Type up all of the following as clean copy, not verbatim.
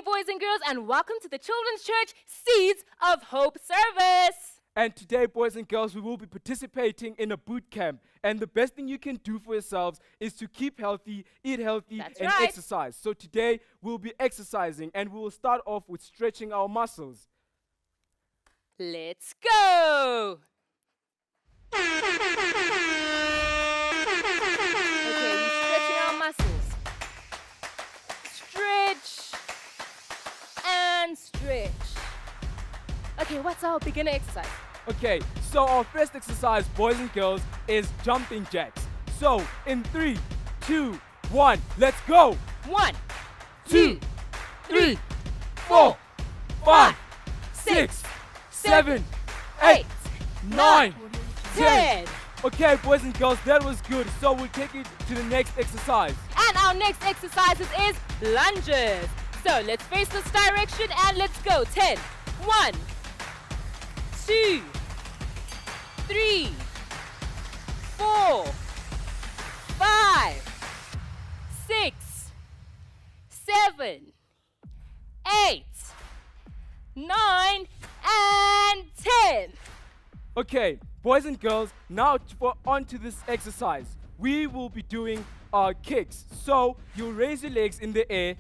morning, boys and girls, and welcome to the Children's Church Seeds of Hope service. And today, boys and girls, we will be participating in a boot camp. And the best thing you can do for yourselves is to keep healthy, eat healthy, That's and right. exercise. So today, we'll be exercising, and we will start off with stretching our muscles. Let's go. Okay, we're stretching our muscles. Stretch and stretch. Okay, what's our beginner exercise? Okay, so our first exercise, boys and girls, is jumping jacks. So, in 3, 2, 1, let's go! 1, 2, 3, 4, 5, 6, 7, 8, 9, 10. Okay, boys and girls, that was good. So we'll take it to the next exercise. And our next exercise is lunges. So let's face this direction and let's go. 10. 1, 2, 3, 4, 5, 6, 7, 8, 9, and 10. Okay, boys and girls, now on to this exercise. We will be doing kicks. So you raise your legs in the air.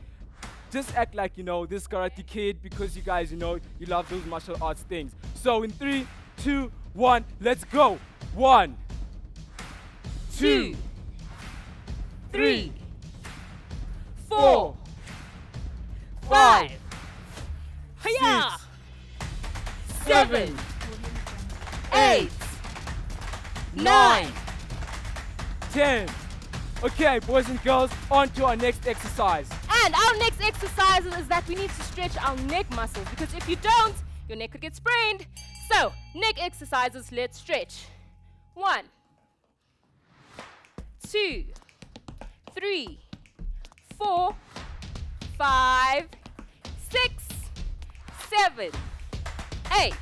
Just act like, this Karate Kid because you guys, you love those martial arts things. So in 3, 2, 1, let's go. 1, 2, 3, 4, 5, 6, 7, 8, 9. 10. Okay, boys and girls, on to our next exercise. And our next exercise is that we need to stretch our neck muscles because if you don't, your neck could get sprained. So, neck exercises, let's stretch. 1, 2, 3, 4, 5, 6, 7, 8,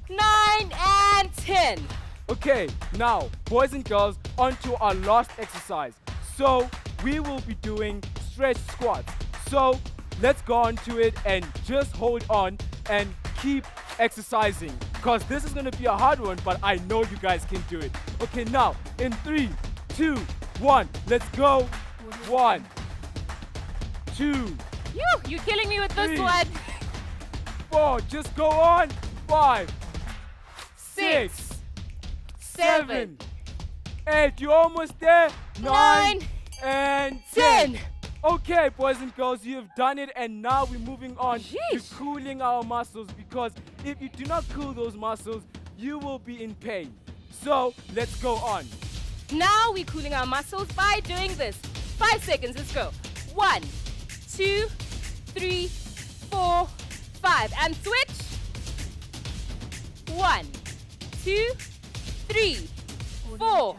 9, and 10. Okay, now, boys and girls, on to our last exercise. So, we will be doing stretch squats. So, let's go on to it and just hold on and keep exercising. Because this is going to be a hard one, but I know you guys can do it. Okay, now, in 3, 2, 1, let's go. 1, 2, You're killing me with this 3, one. 4, just go on. 5, 6, 6, 7, 8, you're almost there. 9, and 10. Okay, boys and girls, you have done it, and now we're moving on to Sheesh. cooling our muscles, because if you do not cool those muscles, you will be in pain. So let's go on. Now we're cooling our muscles by doing this. 5 seconds, let's go. 1, 2, 3, 4, 5. And switch. 1, 2, 3, 4,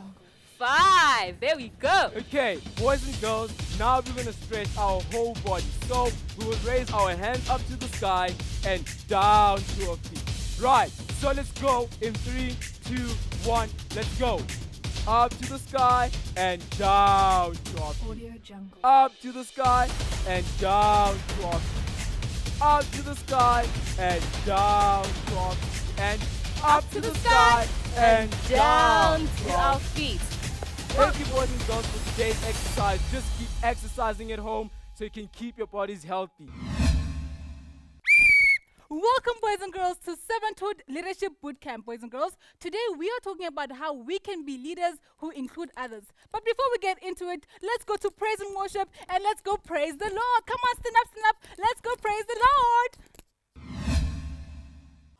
5. There we go. Okay, boys and girls, now we're going to stretch our whole body. So we will raise our hands up to the sky and down to our feet. Right, so let's go in 3, 2, 1, let's go. Up to the sky and down to our feet. Up to the sky and down to our feet. Up to the sky and down to our feet. And up to the sky and down to our feet. Thank you, boys and girls, for today's exercise. Just keep exercising at home so you can keep your bodies healthy. Welcome, boys and girls, to Servanthood Leadership Bootcamp, boys and girls. Today, we are talking about how we can be leaders who include others. But before we get into it, let's go to praise and worship, and let's go praise the Lord. Come on, stand up, stand up. Let's go praise the Lord.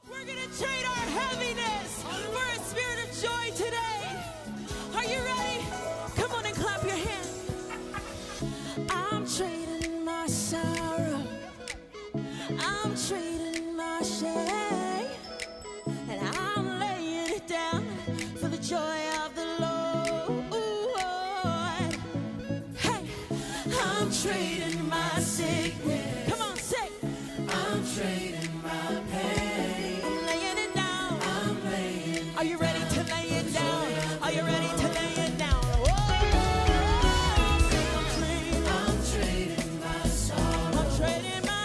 We're going to trade our heaviness for a spirit of joy today. Are you ready? Come on and clap your hands. I'm trading my sorrow. I'm trading my shame. And I'm laying it down for the joy of the Lord. Hey, I'm trading my sickness. Come on, say. I'm trading my pain. I'm laying it down. Are you ready to lay it down? Are you ready to lay it down? I'm trading my sorrow. I'm trading my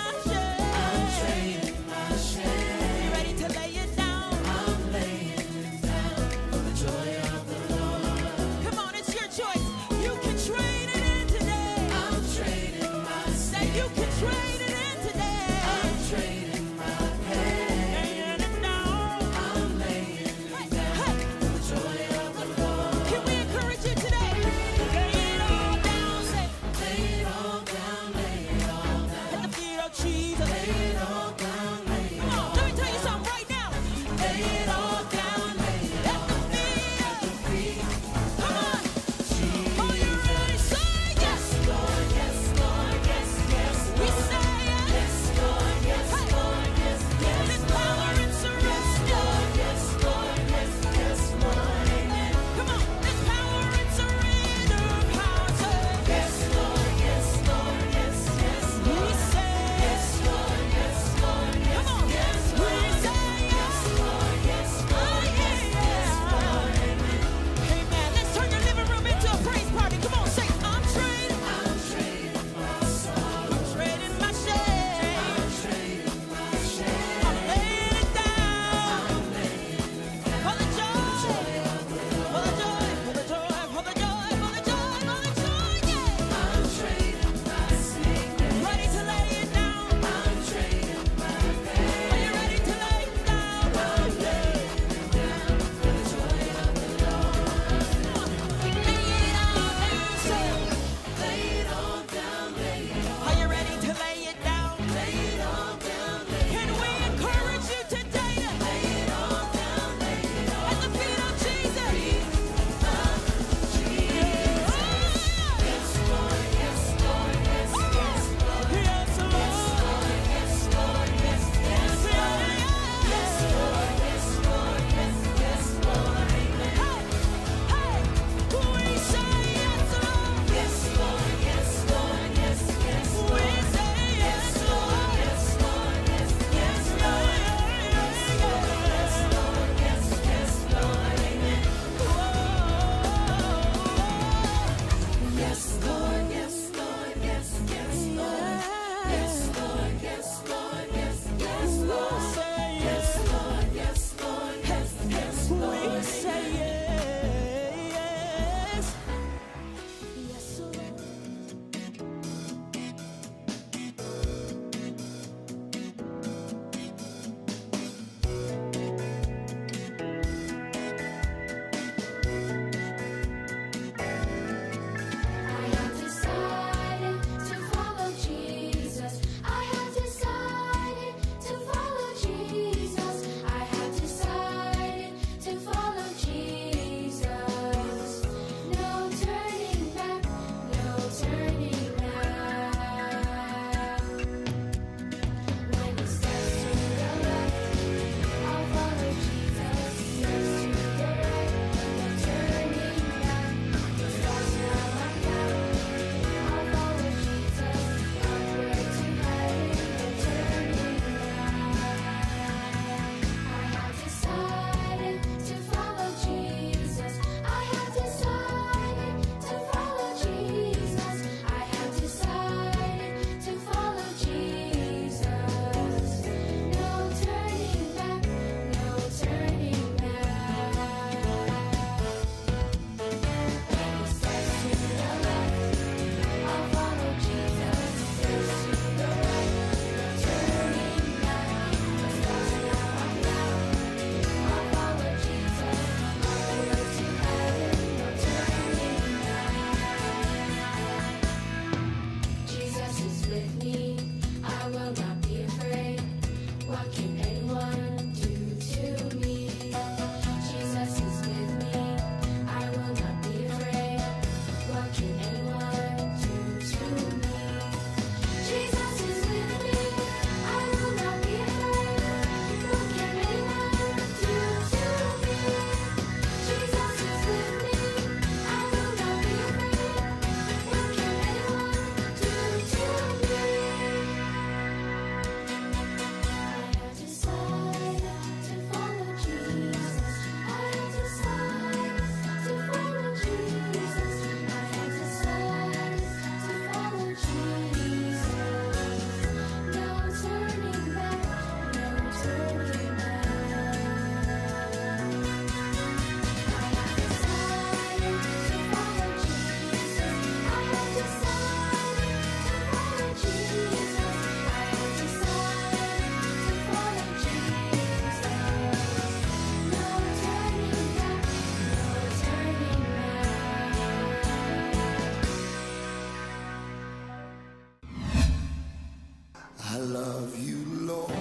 love you, Lord.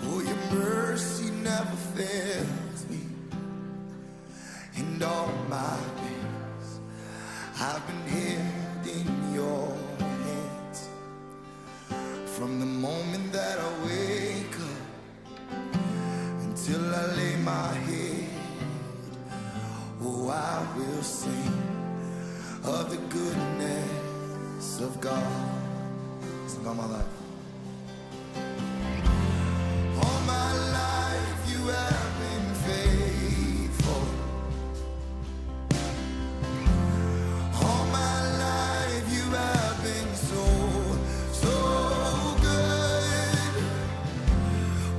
Oh, your mercy never fails me. And all my days I've been held in your hands. From the moment that I wake up until I lay my head, oh, I will sing of the goodness of God. Sing all my life. All my life you have been faithful. All my life you have been so, so good.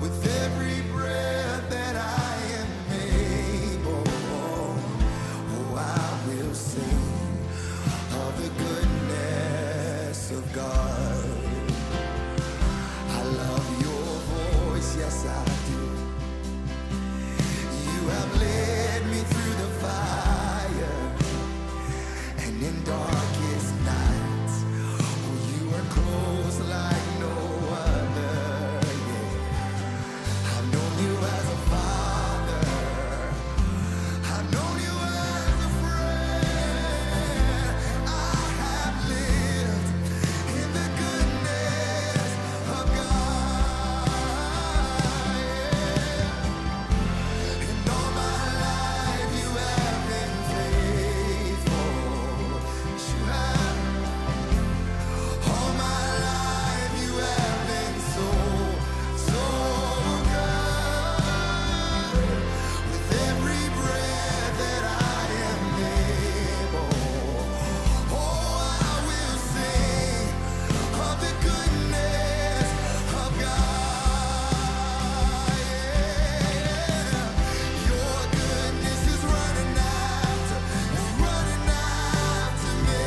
With every breath that I am able, oh, I will sing of the goodness of God. I love your voice, yes I do. You have led me through the fire, and in darkest nights, oh, you are close like no other. Yeah. I've known you as a father, I've known you as a friend. I have lived in the goodness of God. Yeah. And all my life you have been faithful. Yes, you have. All my life you have been so, so good. With every breath that I am able, oh, I will sing of the goodness of God. Yeah. Your goodness is running after me.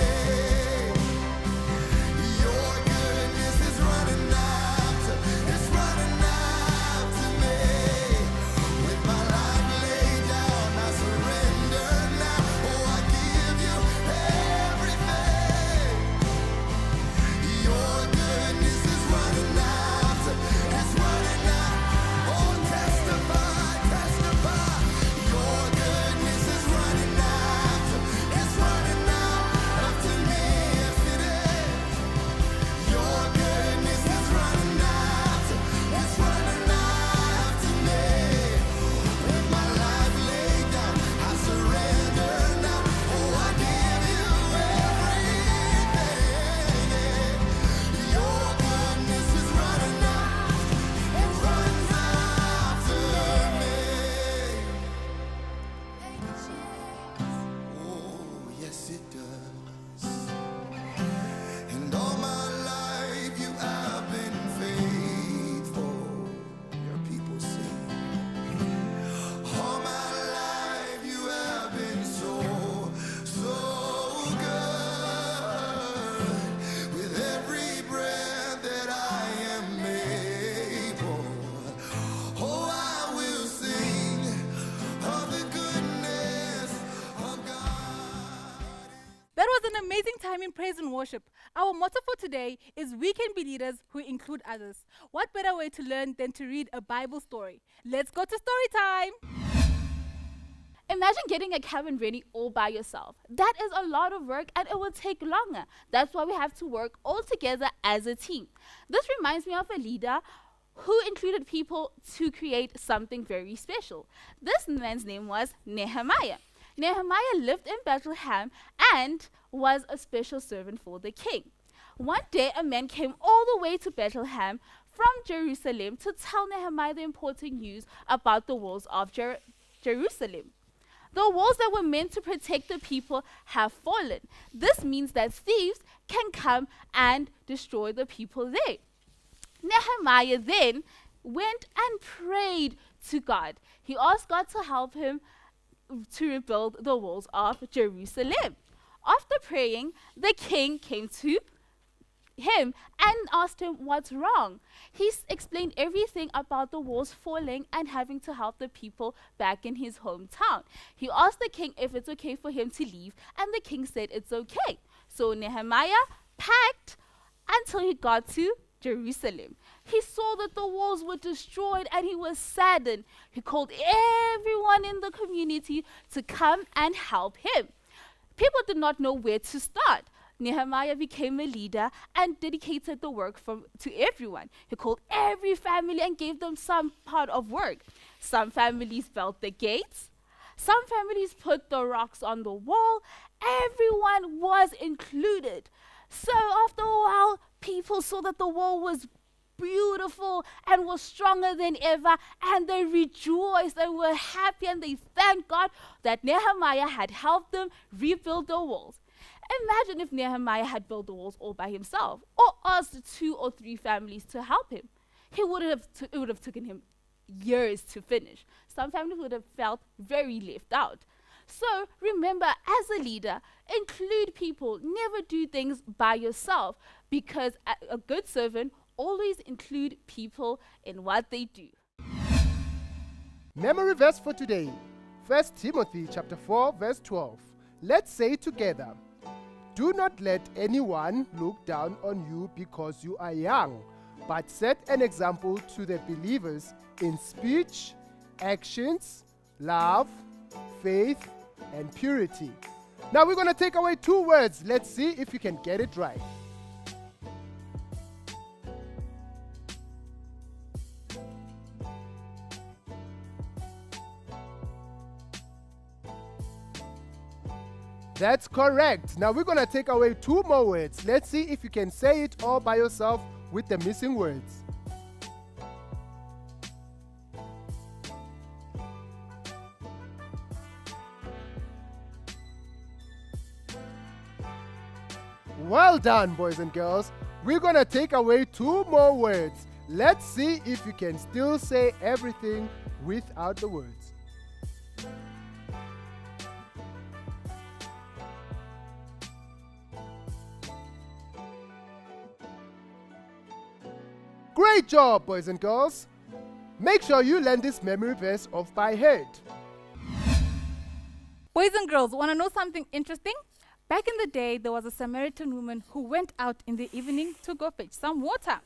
Your goodness is running after me. With my life laid down, I surrender now. Oh, I give you everything. Your goodness is running after, it's running out. Oh, testify, testify. Your goodness is running after, it's running out to me. Yes, it is. Your goodness is running after, it's running after me. With my life laid down, I surrender now. Oh, I give you everything. Your goodness is running after, it runs after me. Oh, yes it does. And all my life you have been faithful. Your people sing. All my life you have been so, so good. With every breath that I am able, oh, I will sing of the goodness of God. That was an amazing time in praise and worship. Our motto for today is we can be leaders who include others. What better way to learn than to read a Bible story? Let's go to story time. Imagine getting a cabin ready all by yourself. That is a lot of work and it will take longer. That's why we have to work all together as a team. This reminds me of a leader who included people to create something very special. This man's name was Nehemiah. Nehemiah lived in Bethlehem and was a special servant for the king. One day, a man came all the way to Bethlehem from Jerusalem to tell Nehemiah the important news about the walls of Jerusalem. The walls that were meant to protect the people have fallen. This means that thieves can come and destroy the people there. Nehemiah then went and prayed to God. He asked God to help him to rebuild the walls of Jerusalem. After praying, the king came to him and asked him what's wrong. He explained everything about the walls falling and having to help the people back in his hometown. He asked the king if it's okay for him to leave, and the king said it's okay. So Nehemiah packed until he got to Jerusalem. He saw that the walls were destroyed and he was saddened. He called everyone in the community to come and help him. People did not know where to start. Nehemiah became a leader and dedicated the work to everyone. He called every family and gave them some part of work. Some families built the gates. Some families put the rocks on the wall. Everyone was included. So after a while, people saw that the wall was beautiful and was stronger than ever, and they rejoiced and were happy, and they thanked God that Nehemiah had helped them rebuild the walls. Imagine if Nehemiah had built the walls all by himself, or asked 2 or 3 families to help him. It would have taken him years to finish. Some families would have felt very left out. So remember, as a leader, include people. Never do things by yourself, because a good servant always include people in what they do. Memory verse for today, 1 Timothy chapter 4, verse 12. Let's say together, do not let anyone look down on you because you are young, but set an example to the believers in speech, actions, love, faith, and purity. Now we're going to take away 2 words. Let's see if you can get it right. That's correct. Now we're going to take away 2 more words. Let's see if you can say it all by yourself with the missing words. Well done, boys and girls. We're going to take away 2 more words. Let's see if you can still say everything without the words. Great job, boys and girls. Make sure you learn this memory verse off by heart. Boys and girls, want to know something interesting? Back in the day, there was a Samaritan woman who went out in the evening to go fetch some water.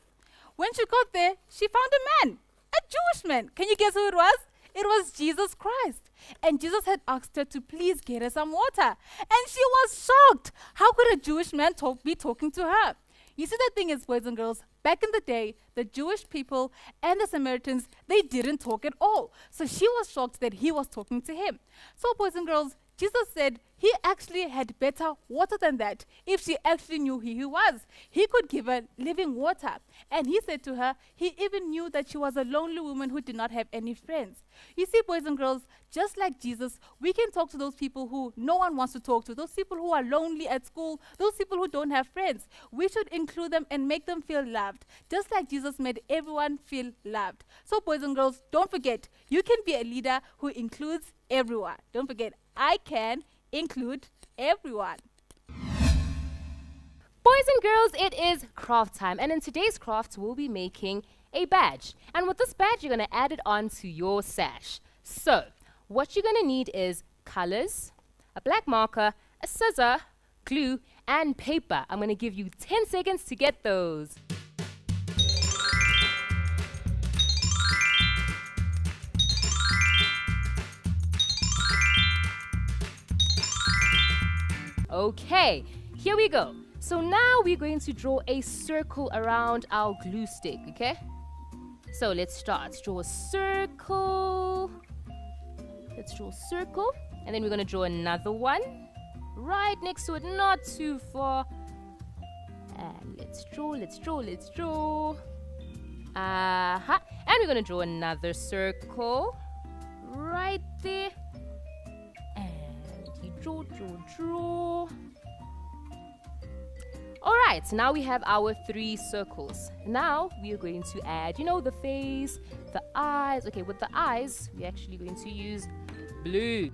When she got there, she found a man, a Jewish man. Can you guess who it was? It was Jesus Christ. And Jesus had asked her to please get her some water. And she was shocked. How could a Jewish man be talking to her? You see, the thing is, boys and girls, back in the day, the Jewish people and the Samaritans, they didn't talk at all. So she was shocked that he was talking to him. So, boys and girls, Jesus said he actually had better water than that if she actually knew who he was. He could give her living water. And he said to her, he even knew that she was a lonely woman who did not have any friends. You see, boys and girls, just like Jesus, we can talk to those people who no one wants to talk to, those people who are lonely at school, those people who don't have friends. We should include them and make them feel loved, just like Jesus made everyone feel loved. So, boys and girls, don't forget, you can be a leader who includes everyone. Don't forget, I can include everyone. Boys and girls, it is craft time, and in today's craft, we'll be making a badge. And with this badge, you're going to add it on to your sash. So, what you're going to need is colors, a black marker, a scissor, glue, and paper. I'm going to give you 10 seconds to get those. Okay, here we go. So now we're going to draw a circle around our glue stick, okay? So let's start. Draw a circle. Let's draw a circle. And then we're going to draw another one right next to it, not too far. And let's draw. And we're going to draw another circle right there. And you draw. Alright, now we have our 3 circles. Now we are going to add, the face, the eyes. Okay, with the eyes, we're actually going to use blue.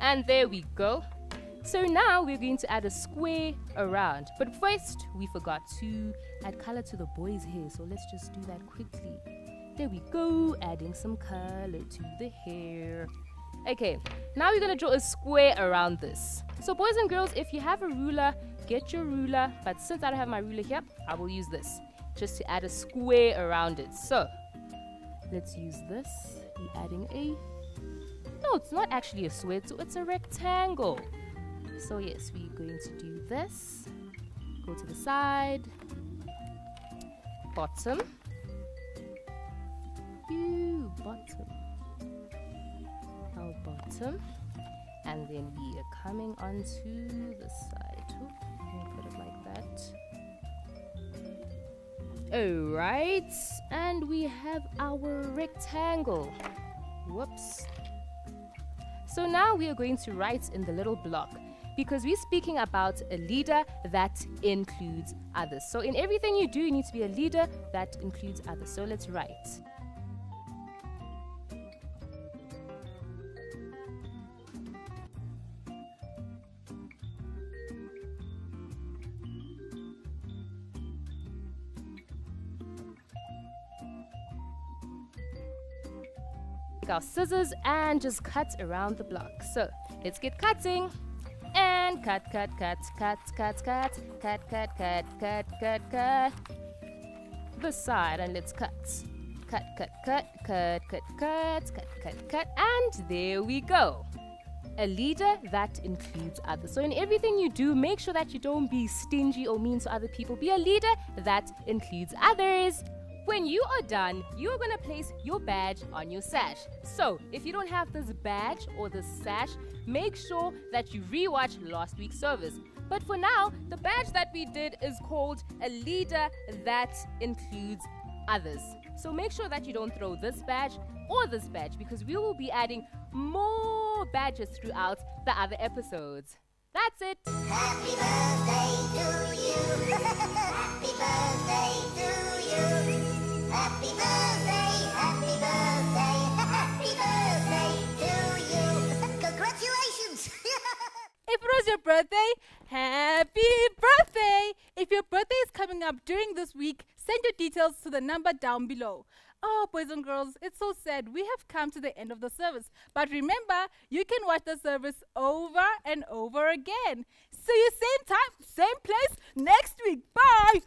And there we go. So now we're going to add a square around. But first, we forgot to add color to the boy's hair. So let's just do that quickly. There we go, adding some color to the hair. Okay, now we're going to draw a square around this. So boys and girls, if you have a ruler, get your ruler. But since I don't have my ruler here, I will use this just to add a square around it. So let's use this. We're adding a... No, it's not actually a square, so it's a rectangle. So yes, we're going to do this. Go to the side. Bottom. Bottom. Our bottom. And then we are coming onto the side. Oop, I'm gonna put it like that. Alright. And we have our rectangle. Whoops. So now we are going to write in the little block, because we're speaking about a leader that includes others. So in everything you do, you need to be a leader that includes others. So let's write. Take our scissors and just cut around the block. So let's get cutting. And cut. This side, and let's cut. Cut. And there we go. A leader that includes others. So in everything you do, make sure that you don't be stingy or mean to other people. Be a leader that includes others. When you are done, you're going to place your badge on your sash. So, if you don't have this badge or this sash, make sure that you rewatch last week's service. But for now, the badge that we did is called a leader that includes others. So make sure that you don't throw this badge or this badge, because we will be adding more badges throughout the other episodes. That's it. Happy birthday to you. Happy birthday to you. Happy birthday, happy birthday, happy birthday to you. Congratulations. If it was your birthday, happy birthday! If your birthday is coming up during this week, send your details to the number down below. Oh, boys and girls, it's so sad. We have come to the end of the service. But remember, you can watch the service over and over again. See you same time, same place next week. Bye!